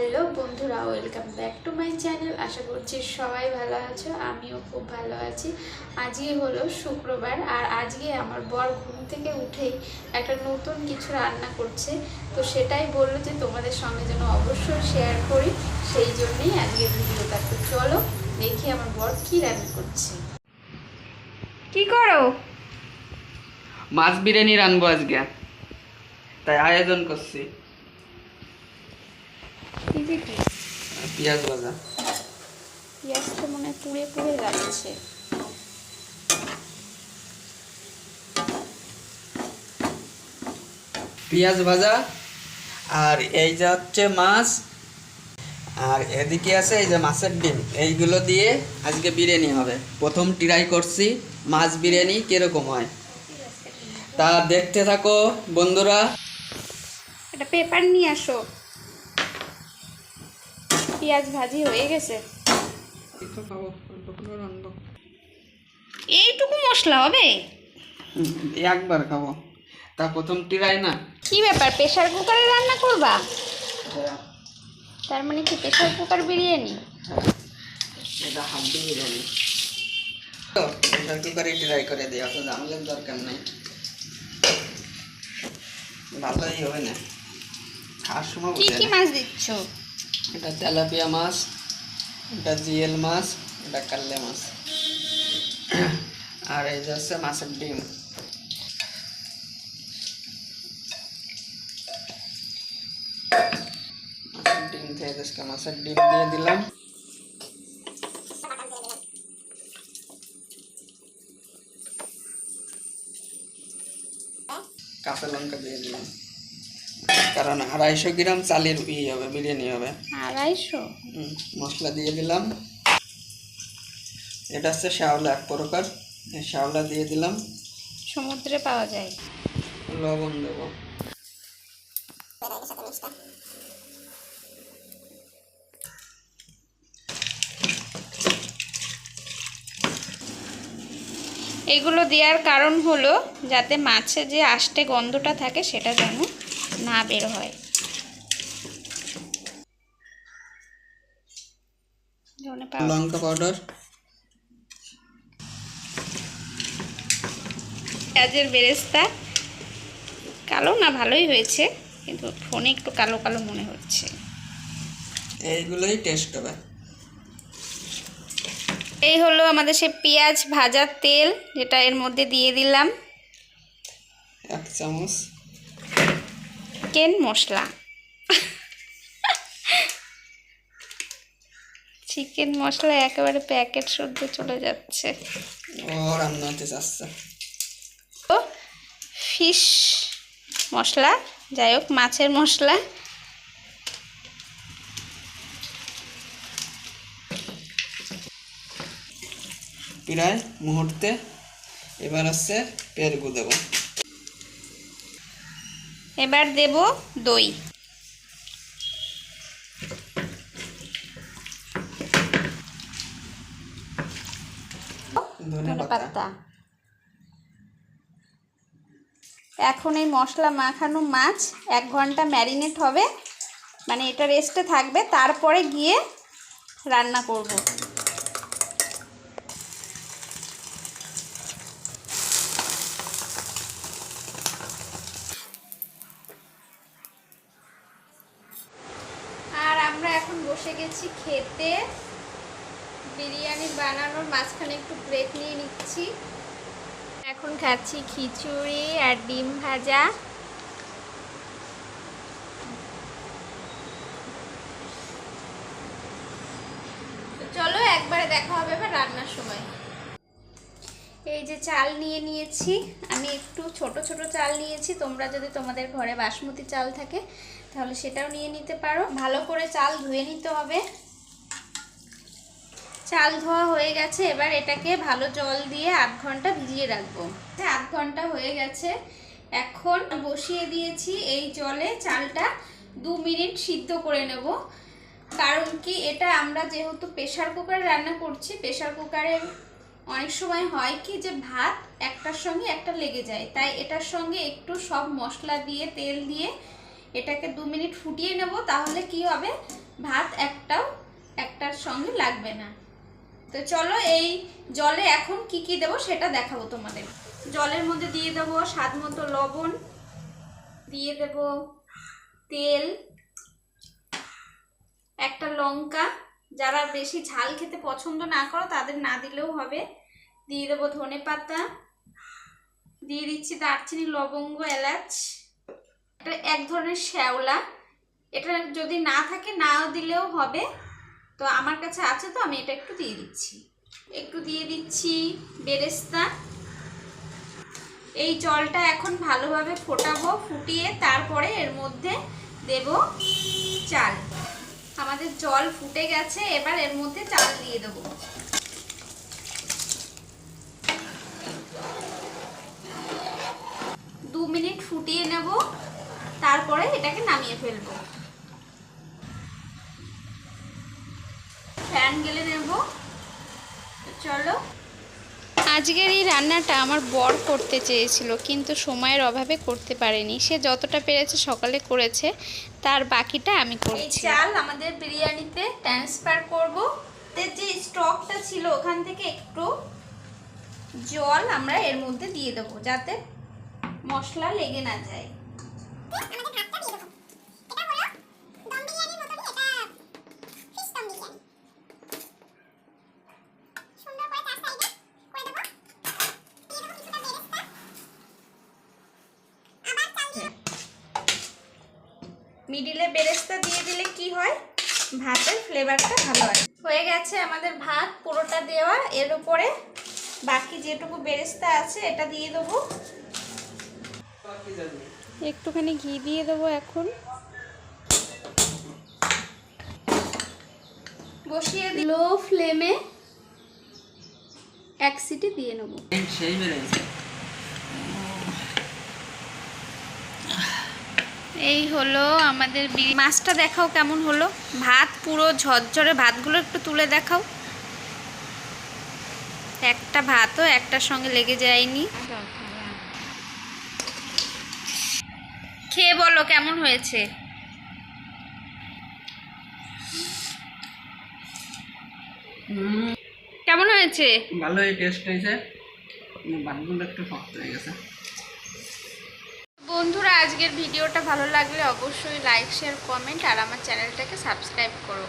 Hello বন্ধুরা, welcome back to my channel. আশা করছি সবাই ভালো আছো, আমিও খুব ভালো আছি। আজকে হলো শুক্রবার, আর আজকে আমার বর ঘুম থেকে উঠেই একটা নতুন কিছু রান্না করছে। তো সেটাই বললো যে তোমাদের সঙ্গে যেন অবশ্যই শেয়ার করি, সেই জন্যেই আজকে ভিডিওটা। তো চলো দেখি আমার বর কী রান্না করছে। কি করো? মাছ বিরিয়ানি রানবো আজকে, তাই আয়োজন করছি। পেঁয়াজ ভাজা। পেঁয়াজটা মনে পুড়ে পুড়ে যাচ্ছে। পেঁয়াজ ভাজা, আর এই যে হচ্ছে মাছ, আর এদিকে আছে এই যে মাছের ডিম। এইগুলো দিয়ে আজকে বিরিয়ানি হবে। প্রথম ট্রাই করছি মাছ বিরিয়ানি কিরকম হয়, তা দেখতে থাকো বন্ধুরা। একটা পেপার নিয়ে আসো। পেঁয়াজ ভাজি হয়ে গেছে। এইটুকু মশলা হবে? একবার খাবো, তা প্রথম ট্রাই না। কি ব্যাপার, প্রেসার কুকারে রান্না করবা? তার মানে কি প্রেসার কুকার বিরিয়ানি? এটা হাড্ডি বিরিয়ানি, তো প্রেসার কুকারে ট্রাই করে দিই, অত জানলেন দরকার নেই, ভালোই হবে না। খাওয়ার সময় কি কি মাছ দিচ্ছ? এটা তেলাপিয়া মাছ, এটা জিএল মাছ, এটা কাল্লে মাছ, আর এই যে হচ্ছে মাছের ডিম। মাছের ডিম থেকে আজকে মাছের ডিম দিয়ে দিলাম। কাঁচা লঙ্কা দিয়ে দিলাম, কারণ 250 গ্রাম চালের হবে, বিরিয়ানি হবে। 250? মশলা দিয়ে দিলাম। এটা হচ্ছে শ্যাওলা, এক প্রকার। এই শ্যাওলা দিয়ে দিলাম। সমুদ্রে পাওয়া যায়। লবণ দেবো। এগুলো দেওয়ার কারণ হলো যাতে মাছে যে আষ্টে গন্ধটা থাকে সেটা যেন না বের হয়। লঙ্কা পাউডার, পেঁয়াজের বেরেস্তা। কালো না, ভালোই হয়েছে, কিন্তু ফোনে একটু কালো কালো মনে হচ্ছে। এইগুলোই টেস্ট হবে। এই হলো আমাদের সে পেঁয়াজ ভাজার তেল, যেটা এর মধ্যে দিয়ে দিলাম। 1 চামচ চিকেন মশলা। চিকেন মশলা একেবারে প্যাকেট শুদ্ধ চলে যাচ্ছে। ও রান্না হতে যাচ্ছে। ফিশ মশলা, যাই হোক মাছের মশলা। প্রায় মুহূর্তে এবার হচ্ছে পেরগু দেব। এবার দেব দই। ধনেপাতা। এখন এই মশলা মাখানো মাছ 1 ঘন্টা ম্যারিনেট হবে, মানে এটা রেস্টে থাকবে, তারপরে গিয়ে রান্না করব। আর আমরা এখন বসে গেছি খেতে। বিরিয়ানি বানানোর মাঝখানে একটু ব্রেক নিয়ে নিচ্ছি। এখন খাচ্ছি খিচুড়ি আর ডিম ভাজা। চলো একবারে দেখা হবে এবার রান্নার সময়। এই যে চাল নিয়ে নিয়েছি, আমি একটু ছোট ছোট চাল নিয়েছি। তোমরা যদি তোমাদের ঘরে বাসমতি চাল থাকে তাহলে সেটাও নিয়ে নিতে পারো। ভালো করে চাল ধুয়ে নিতে হবে। চাল ধোয়া হয়ে গেছে, এবার এটাকে ভালো জল দিয়ে 8 ঘন্টা ভিজিয়ে রাখবো। 8 ঘন্টা হয়ে গেছে, এখন বসিয়ে দিয়েছি এই জলে চালটা 2 মিনিট সিদ্ধ করে নেব। কারণ কি, এটা আমরা যেহেতু প্রেসার কুকারে রান্না করছি, প্রেসার কুকারে অনেক সময় হয় কি যে ভাত একটার সঙ্গে একটা লেগে যায়, তাই এটার সঙ্গে একটু সব মশলা দিয়ে তেল দিয়ে এটাকে 2 মিনিট ফুটিয়ে নেব। তাহলে কি হবে, ভাত একটার সঙ্গে লাগবে না। তো চলো এই জলে এখন কি কি দেবো সেটা দেখাবো তোমাদের। জলের মধ্যে দিয়ে দেবো স্বাদ মতো লবণ, দিয়ে দেব তেল, একটা লঙ্কা, যারা বেশি ঝাল খেতে পছন্দ না করো তাদের না দিলেও হবে, দিয়ে দেবো ধনে পাতা, দিয়ে দিচ্ছি দারচিনি, লবঙ্গ, এলাচ, এটা এক ধরনের শ্যাওলা, এটা যদি না থাকে নাও দিলেও হবে, তো আমার কাছে আছে তো আমি এটা একটু দিয়ে দিচ্ছি। একটু দিয়ে দিচ্ছি বেরেস্তা। এই জলটা এখন ভালোভাবে ফোটাবো, ফুটিয়ে তারপরে এর মধ্যে দেব চাল। আমাদের জল ফুটে গেছে, এবার এর মধ্যে চাল দিয়ে দেবো। 2 মিনিট ফুটিয়ে নেব, তারপরে এটাকে নামিয়ে ফেলবো। ফ্যান গেলে নেব। চলো, আজকের এই রান্নাটা আমার বর করতে চেয়েছিল, কিন্তু সময়ের অভাবে করতে পারেনি। সে যতটা পেরেছে সকালে করেছে, তার বাকিটা আমি করছি। এই চাল আমাদের বিরিয়ানিতে ট্রান্সফার করব। যে স্টকটা ছিল ওখান থেকে একটু জল আমরা এর মধ্যে দিয়ে দেবো, যাতে মশলা লেগে না যায়। মিডিলে বেরেস্তা দিয়ে দিলে কি হয়, ভাতের ফ্লেভারটা ভালো হয়। হয়ে গেছে আমাদের ভাত পুরোটা দেওয়া, এর উপরে বাকি যেটুকু বেরেস্তা আছে এটা দিয়ে দেবো। একটুখানি ঘি দিয়ে দেবো। এখন বসিয়ে লো ফ্লেমে 1 সিটি দিয়ে নেবো। সেই বেড়েছে। এই হলো আমাদের মাছটা, দেখাও কেমন হলো। ভাত পুরো ঝরঝরে, ভাতগুলো একটু তুলে দেখাও। একটা ভাতও একটার সঙ্গে লেগে যায়নি। খেয়ে বলো কেমন হয়েছে। কেমন হয়েছে? ভালোই টেস্ট হয়েছে, ভাতগুলো একটু শক্ত হয়ে গেছে। বন্ধুরা, আজকের ভিডিওটা ভালো লাগলে অবশ্যই লাইক, শেয়ার, কমেন্ট আর আমার চ্যানেলটাকে সাবস্ক্রাইব করো।